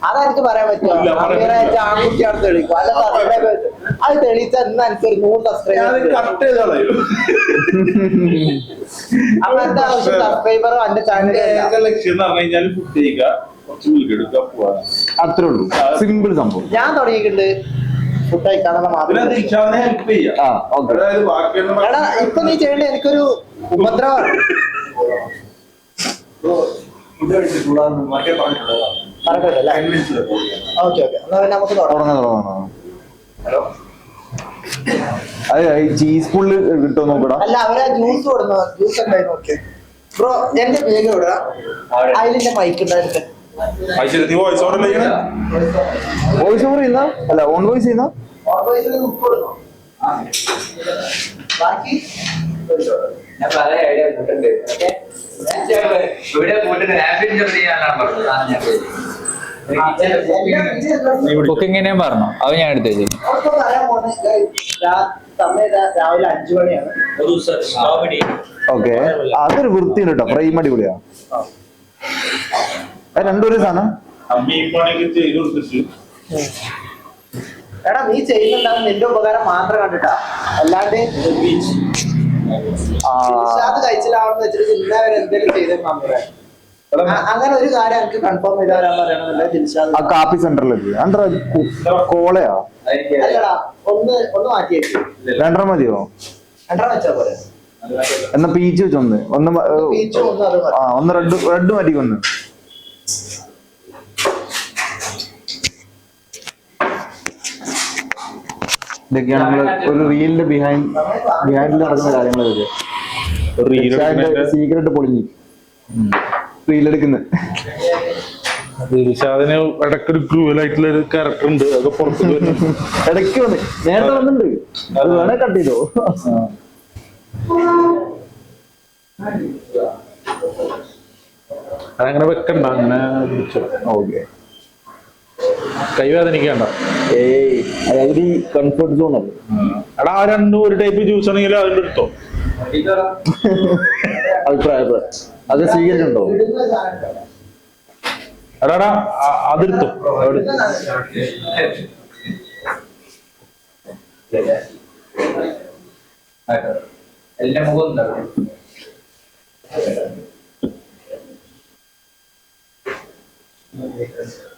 അതെനിക്ക് പറയാൻ പറ്റുമോ? ആൺകുട്ടിയാണ് തെളിയിക്കും. അല്ല സബ്സ്ക്രൈബേഴ്സ് അത് തെളിയിച്ചാൽ ഇന്ന് എനിക്ക് 100 സബ്സ്ക്രൈബേഴ്സ്. അപ്പൊ എന്റെ ആവശ്യം സബ്സ്ക്രൈബറോ എന്റെ ചാനൽ ലക്ഷ്യം എന്ന് പറഞ്ഞു കഴിഞ്ഞാൽ ഫുഡ് ചെയ്യുക, കുറച്ച് വീടെടുക്കുക, പോവാ. അത്രേ ഉള്ളൂ, സിമ്പിൾ സംഭവം. ഞാൻ തുടങ്ങിയിട്ടുണ്ട് ഫുഡ് കഴിക്കാനുള്ള മാത്രം. എടാ ഇപ്പൊ നീ ചെയ്യേണ്ട എനിക്കൊരു ഉപദ്രവമാണ്. ഓക്കെ ഓക്കെ, എന്നാ പിന്നെ നമുക്ക് തുടങ്ങാം. അത് ചീസ് ഫുള്ള് കിട്ടുമോ നോക്കടാ. അല്ല അവരാ ജ്യൂസ് കൊടുന്നു, ജ്യൂസ് ഉണ്ടായിരുന്നു. ഓക്കെ ബ്രോ, എന്റെ പേര് വിടാ, അതിന്റെ മൈക്ക് ഉണ്ടായിരുന്നു. വോയിസ് ഓവർ ചെയ്യുന്ന അല്ല ഓൺ വോയിസ് ചെയ്യുന്ന ബാക്കി കുക്കിങ്ങിനെ പറഞ്ഞോ, അത് ഞാൻ എടുത്തു വെച്ചു. രാവിലെ 5 മണിയാണ്. ഓക്കെ, അതൊരു വൃത്തിയുണ്ട് കേട്ടോ, ഫ്രൈം അടിപൊളിയാ. രണ്ടൊരു സാധനം എടാ നീ ചെയ്യുന്നുണ്ടാവും നിന്റെ ഉപകാരം മാത്രം കണ്ടിട്ടാ, അല്ലാണ്ട് അത് കഴിച്ചില്ലാവെന്ന് വെച്ചിട്ട് ഇന്നവരെ എന്തെങ്കിലും ചെയ്തേ. അങ്ങനെ ഒരു കാര്യം എനിക്ക് കൺഫേം ചെയ്ത് തരാൻ പറയണമെന്നില്ല. ആ കാപ്പി സെന്ററിലേക്ക് കോളയാ അല്ലടാ, ഒന്ന് മാറ്റിയേക്ക്. 2 മതിയോ? 2 വെച്ചാ പോലെ. എന്നാ പീച്ച് വെച്ച് ഒന്ന് റെഡ് മാറ്റിക്കൊന്ന്. ഇതൊക്കെയാണ് നമ്മള് ഒരു റീലിന്റെ ബിഹൈൻഡിൽ നടക്കുന്ന കാര്യങ്ങളൊക്കെ. സീക്രട്ട് പൊളിഞ്ഞു റീലെടുക്കുന്നത്. ദിൽഷാദിന് ഇടയ്ക്കൊരു ക്രൂവലായിട്ടുള്ള ഒരു ക്യാരക്ടർ ഉണ്ട്, അതൊക്കെ പുറത്ത് ഇടയ്ക്ക് വന്ന് നേരത്തെ വന്നിട്ടുണ്ട്, അത് വേണേ കട്ട് ചെയ്തോ. അതങ്ങനെ വെക്കണ്ട, അങ്ങനെ ഓക്കെ. കൈവേദനിക്കണ്ട. അതൊരു കംഫർട്ട് സോൺ അല്ലേ. എടാ ആ രണ്ടും ഒരു ടൈപ്പ് ജ്യൂസ് ആണെങ്കിൽ അതിന്റെ എടുത്തോ. അഭിപ്രായം അത് സ്വീകരിക്കണ്ടോ? എടാ അതെടുത്തോ. എല്ലാം മുഖം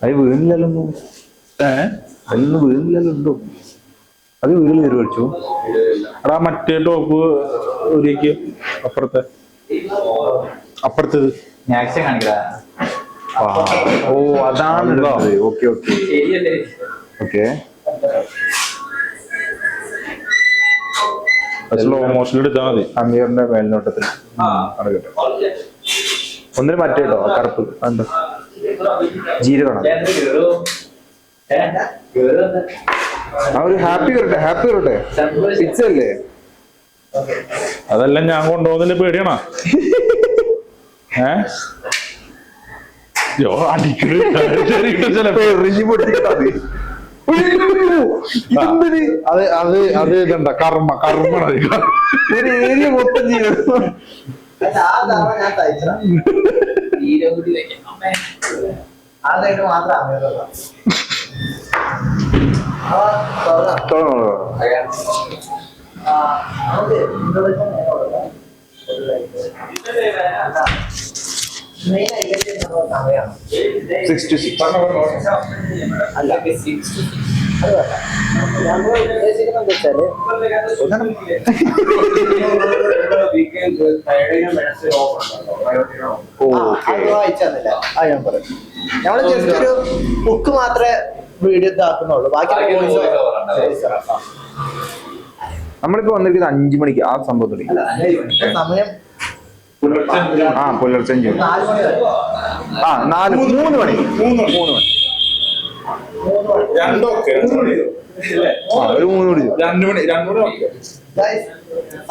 അത് വീണില്ലല്ലോ, അതൊന്നും വീണില്ലല്ലോ. ഉണ്ടോ? അത് വീട്ടിൽ കയറി കളിച്ചു. എടാ മറ്റേ ടോപ്പ് ഒരിക്ക് അപ്പുറത്തേത് ഓ അതാണ്. Okay okay okay. Slow motion എടുത്താൽ മതി. അമീറിന്റെ മേൽനോട്ടത്തിൽ നടക്കട്ടെ. ഒന്നിന് മറ്റേ കേട്ടോ കറുപ്പ് എന്താ ജീരകണം. ആ ഒരു ഹാപ്പി വരട്ടെ. പിക്സ് അല്ലേ? അതെല്ലാം ഞാൻ കൊണ്ടുപോകുന്നതിൽ പേടിയാണോ? അത് ഇതണ്ട കർമ്മ ഒരു ഏരിയ മൊത്തം ചെയ്യണം. ഞങ്ങള് ജസ്റ്റ് ഒരു ബുക്ക് മാത്രമേ വീഡിയോ ഇതാക്കുന്നുള്ളൂ, ബാക്കി നമ്മളിപ്പോ വന്നിരിക്കുന്നത് 5 മണിക്ക് ആ സംഭവത്തിൽ. സമയം പുലർച്ചെ 5 മണി. 3 മണി. ഒരു 3 മണി. 2 മണി.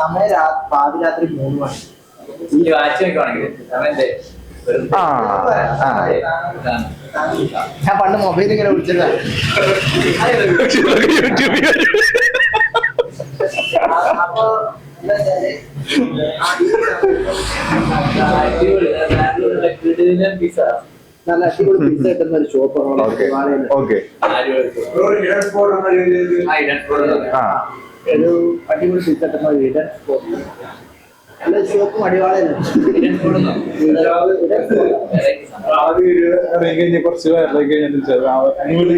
സമയം പാതിരാത്രി 3 മണി. ഞാൻ പണ്ട് മൊബൈൽ ഇങ്ങനെ വിളിച്ചതാ. അപ്പൊ നല്ല അടിപൊളി പിസ്സ കിട്ടുന്ന ഒരു ഷോപ്പാണ് ഓക്കെ ഒരു അടിപൊളി പിസ്സ കിട്ടുന്ന ഒരു ഇടൻ സ്പോട്ട് നല്ല ഷോപ്പും അടിവാളയിലും കുറച്ച് പേരിലേക്ക് അടിപൊളി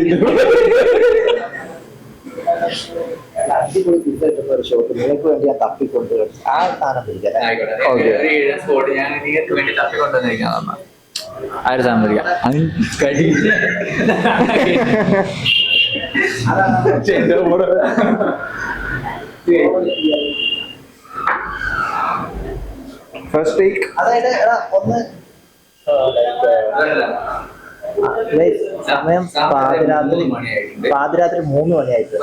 പിസ്സ കിട്ടുന്ന ഒരു ഷോപ്പ് നിങ്ങൾക്ക് വേണ്ടി ഞാൻ തപ്പിക്കൊണ്ട് ആ സാധനം പിടിക്കാം ആര് സാമ്പത്തിക ഫസ്റ്റ് ടേക്ക്. അതായത് എടാ ഒന്ന് സമയം പാതിരാത്രി 3 മണിയായിട്ട്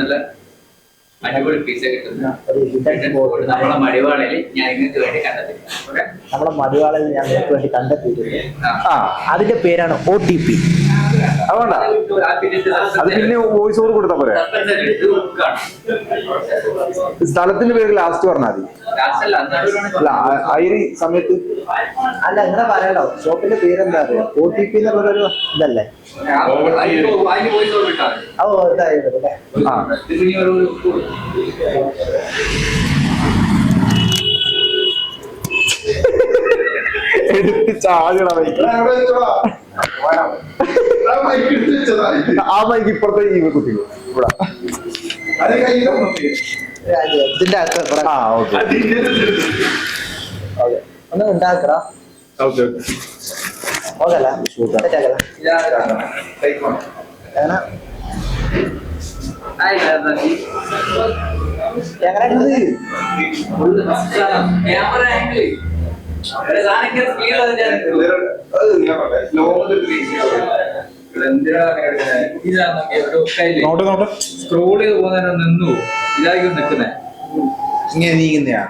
നല്ല അടിപൊളി പീസ കിട്ടുന്ന നമ്മളെ മടിവാളയിൽ ഞാൻ നിങ്ങൾക്ക് വേണ്ടി കണ്ടെത്തിയിട്ടുണ്ട്. നമ്മളെ മടിവാളയിൽ ഞാൻ നിങ്ങൾക്ക് വേണ്ടി കണ്ടെത്തിയിട്ടുണ്ട്. അതിന്റെ പേരാണ് OTP. അതുകൊണ്ടാ അത് പിന്നെ വോയിസ് ഓവർ കൊടുത്താ പോരെ? സ്ഥലത്തിന്റെ പേര് ലാസ്റ്റ് പറഞ്ഞാൽ മതി. അല്ല ഈ സമയത്ത് അല്ല ഇങ്ങനെ പറയാലോ, ഷോപ്പിന്റെ പേരെന്താ അറിയാം? OTP എന്നുള്ളൊരു ഇതല്ലേ? ഇതായില്ലേ? എടുത്ത് ചാടിട ആ മൈക്ക് ഇപ്പുറത്തെ ഈ കുട്ടികൾ ഇവിടെ ഇതിന്റെ അകത്ത് ഒന്ന് ഉണ്ടാക്കടാ. ഓക്കെ ഓക്കെ അല്ല എങ്ങനെ സ്ക്രോൾ ചെയ്ത് പോകുന്നതിന് നിന്നു ഇതായിരിക്കും നിൽക്കുന്നേ. ഇങ്ങനെ നീങ്ങുന്നയാ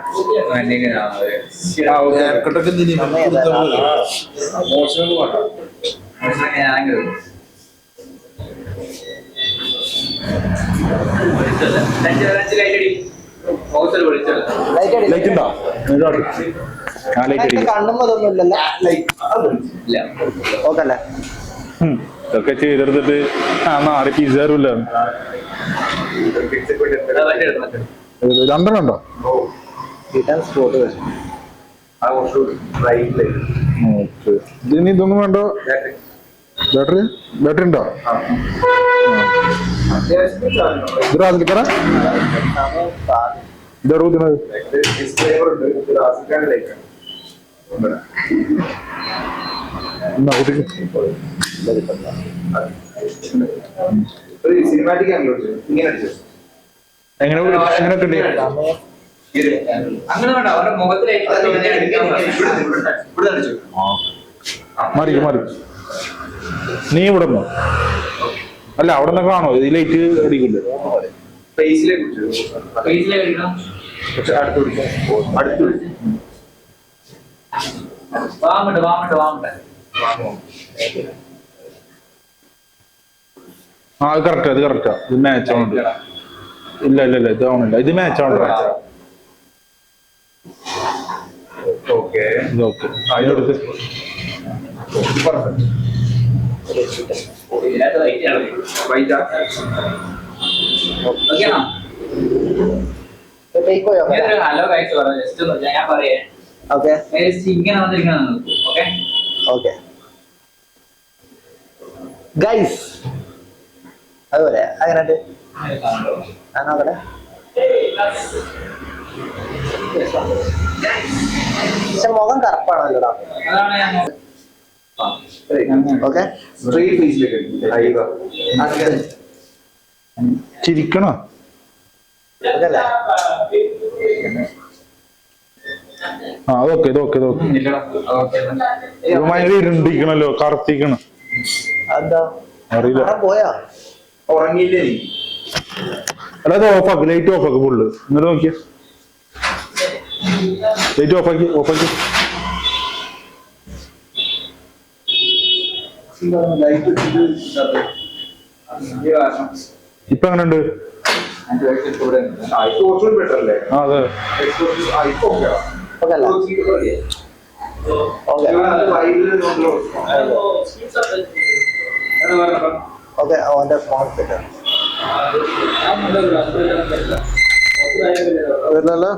ലൈറ്റ് ഉണ്ടോ? കണ്ണുമ്പതൊന്നും ഇല്ലല്ലോ. ഓക്കെ അല്ലേ? ഇതൊക്കെ ചെയ്തെടുത്തിട്ട് നാളെ പിസ്സ തരൂല്ല. രണ്ടെണ്ണം ഉണ്ടോ? സ്പോട്ട് ഇതിന് ഇതൊന്നും വേണ്ടോ? ബാറ്ററി ഉണ്ടോ? ഇത് റാസിലിക്കറ ഇതോട് കുത്തുന്നത് സിനിമാറ്റിക് ഇങ്ങനെ എങ്ങനെ എങ്ങനെയൊക്കെ ഉണ്ട്? അങ്ങനെ വേണ്ട അവരുടെ മുഖത്തിലേക്ക് മാറി നീ ഇവിടെ നിന്നോ? അല്ല അവിടെ നിന്ന് കാണോ? ഈ ലൈറ്റ് അടിക്കില്ല. ആ അത് കറക്റ്റാ ഇത് മാച്ച് ആവുന്നുണ്ട്. ഇല്ല ഇത് ആവണില്ല. ഇത് മാച്ച് ആവണ്ട. ഓക്കെ അതിനടുത്ത് ഹലോ ഗൈസ് പറഞ്ഞു ജസ്റ്റ് ഒന്ന് ഞാൻ പറയേ. ഓക്കെ ഇങ്ങനെ വന്നിരിക്കണം. ഓക്കെ ഗൈസ് അതുപോലെ അങ്ങനെ നോക്കട്ടെ. പക്ഷെ മുഖം കറുപ്പാണല്ലോടാ. അതാണ് ഞാൻ ഓക്കെ ചിരിക്കണോ? ഓക്കല്ലേ? ആ അതൊക്കെ ഭയങ്കര ഇരുണ്ടിക്കണല്ലോ, കറുത്തിക്കണം. എന്താ അറിയില്ല. പോയാ ഉറങ്ങിയില്ലേ നീ? അല്ല അത് ഓഫാക്ക്, ലൈറ്റ് ഓഫാക്ക് ഫുള്ള്. ഇങ്ങോട്ട് നോക്കിയ ലൈറ്റ് ഓഫാക്കി ഇപ്പൊ എങ്ങനെ ഉണ്ട്? ബെറ്റർ അല്ലേ? ആ അതെ ഓക്കല്ലേ? ഓക്കെ ഓക്കെ അവന്റെ ഫോൺ വരില്ലല്ലോ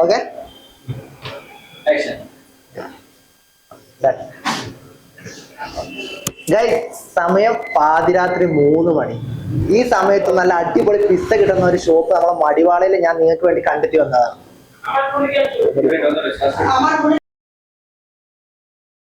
ഓക്കെ സമയം പാതിരാത്രി 3 മണി. ഈ സമയത്ത് നല്ല അടിപൊളി പിസ്സ കിട്ടുന്ന ഒരു ഷോപ്പ് നമ്മളെ മടിവാളയിൽ ഞാൻ നിങ്ങൾക്ക് വേണ്ടി കണ്ടെത്തി വന്നതാണ്.